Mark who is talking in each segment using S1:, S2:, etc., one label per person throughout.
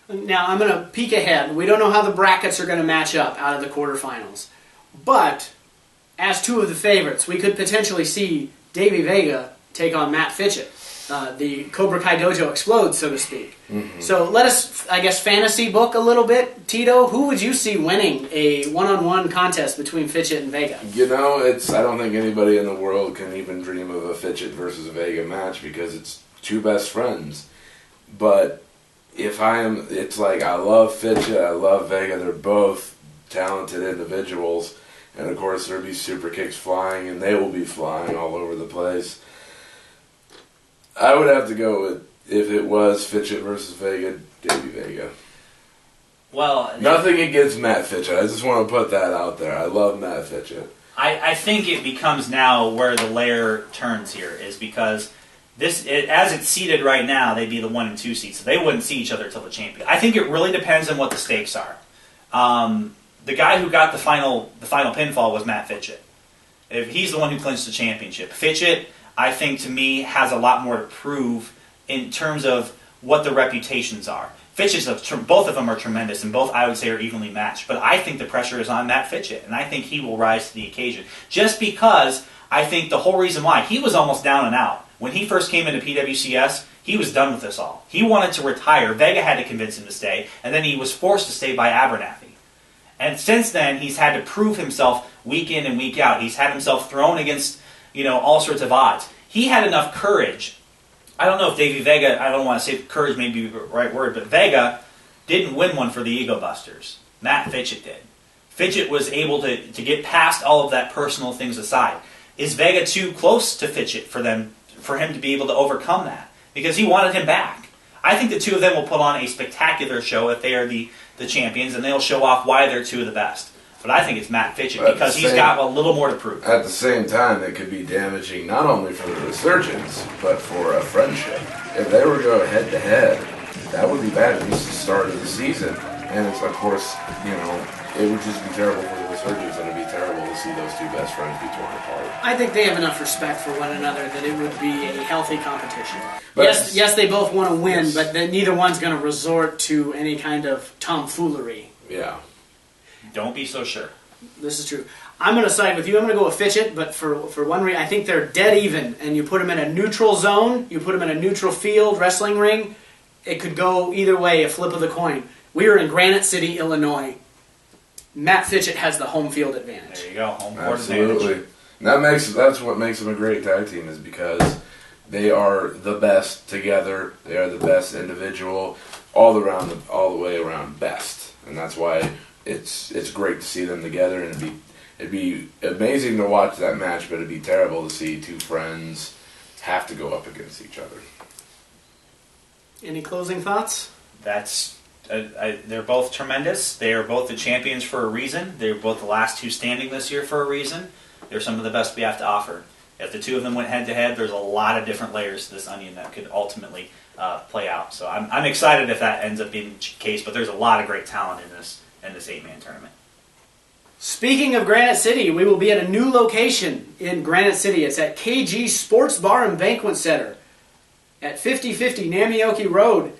S1: Now, I'm going to peek ahead. We don't know how the brackets are going to match up out of the quarterfinals. But, as two of the favorites, we could potentially see Davey Vega take on Mat Fitchett. The Cobra Kai Dojo explodes, so to speak. Mm-hmm. So let us, I guess, fantasy book a little bit. Tito, who would you see winning a one-on-one contest between Fitchett and Vega?
S2: You know, I don't think anybody in the world can even dream of a Fitchett versus Vega match because it's two best friends. But it's like I love Fitchett, I love Vega. They're both talented individuals. And, of course, there'll be super kicks flying, and they will be flying all over the place. I would have to go with, if it was Fitchett versus Vega, Davey Vega.
S3: Well,
S2: nothing against Mat Fitchett. I just want to put that out there. I love Mat Fitchett.
S3: I think it becomes now where the layer turns here is because as it's seated right now, they'd be the 1 and 2 seeds, so they wouldn't see each other until the champion. I think it really depends on what the stakes are. The guy who got the final pinfall was Mat Fitchett. If he's the one who clinched the championship. Fitchett, I think, to me, has a lot more to prove in terms of what the reputations are. Both of them are tremendous, and both, I would say, are evenly matched. But I think the pressure is on Mat Fitchett, and I think he will rise to the occasion. Just because I think the whole reason why, he was almost down and out. When he first came into PWCS, he was done with this all. He wanted to retire. Vega had to convince him to stay, and then he was forced to stay by Abernathy. And since then, he's had to prove himself week in and week out. He's had himself thrown against, all sorts of odds. He had enough courage. I don't know if Davey Vega, I don't want to say courage may be the right word, but Vega didn't win one for the Ego Busters. Mat Fitchett did. Fitchett was able to get past all of that personal things aside. Is Vega too close to Fitchett for him to be able to overcome that? Because he wanted him back. I think the two of them will put on a spectacular show if they are the champions, and they'll show off why they're two of the best. But I think it's Mat Fitchett because he's got a little more to prove.
S2: At the same time, it could be damaging not only for the resurgence, but for a friendship. If they were to go head-to-head, that would be bad at least the start of the season. And it's, of course, it would just be terrible for the resurgence, and it would be terrible to see those two best friends be torn apart.
S1: I think they have enough respect for one another that it would be a healthy competition. Yes, they both want to win, yes. But neither one's going to resort to any kind of tomfoolery.
S2: Yeah.
S3: Don't be so sure.
S1: This is true. I'm going to side with you. I'm going to go with Fitchett, but for one reason, I think they're dead even. And you put them in a neutral zone, you put them in a neutral field, wrestling ring, it could go either way, a flip of the coin. We are in Granite City, Illinois. Mat Fitchett has the home field advantage.
S3: There you go, home court advantage.
S2: Absolutely. That's what makes them a great tag team, is because they are the best together. They are the best individual, all the way around best, and that's why it's great to see them together. And it'd be amazing to watch that match, but it'd be terrible to see two friends have to go up against each other.
S1: Any closing thoughts?
S3: They're both tremendous. They are both the champions for a reason. They're both the last two standing this year for a reason. They're some of the best we have to offer. If the two of them went head-to-head, there's a lot of different layers to this onion that could ultimately play out. So I'm excited if that ends up being the case, but there's a lot of great talent in this 8-man tournament.
S1: Speaking of Granite City, we will be at a new location in Granite City. It's at KG Sports Bar and Banquet Center at 5050 Namioki Road.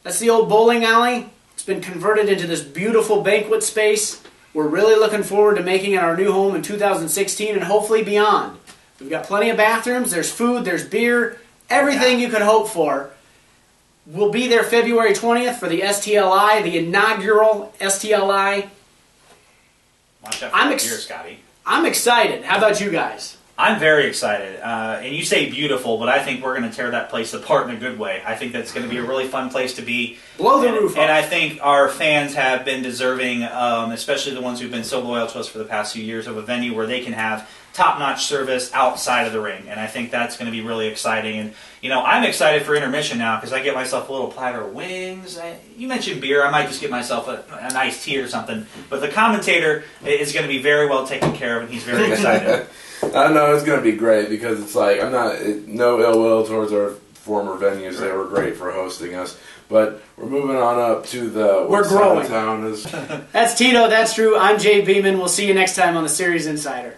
S1: That's the old bowling alley. It's been converted into this beautiful banquet space. We're really looking forward to making it our new home in 2016 and hopefully beyond. We've got plenty of bathrooms, there's food, there's beer, everything you could hope for. We'll be there February 20th for the STLI, the inaugural STLI.
S3: Watch out for beer, Scotty.
S1: I'm excited. How about you guys?
S3: I'm very excited. And you say beautiful, but I think we're going to tear that place apart in a good way. I think that's going to be a really fun place to be.
S1: Blow the roof off.
S3: And I think our fans have been deserving, especially the ones who've been so loyal to us for the past few years, of a venue where they can have top-notch service outside of the ring. And I think that's going to be really exciting. And, I'm excited for intermission now because I get myself a little platter of wings. You mentioned beer. I might just get myself an iced tea or something. But the commentator is going to be very well taken care of, and he's very excited.
S2: I know it's going to be great because it's like no ill will towards our former venues. They were great for hosting us, but we're moving on up to the
S1: we're growing.
S2: Town is.
S1: That's Tito. That's Drew. I'm Jay Beeman. We'll see you next time on the Series Insider.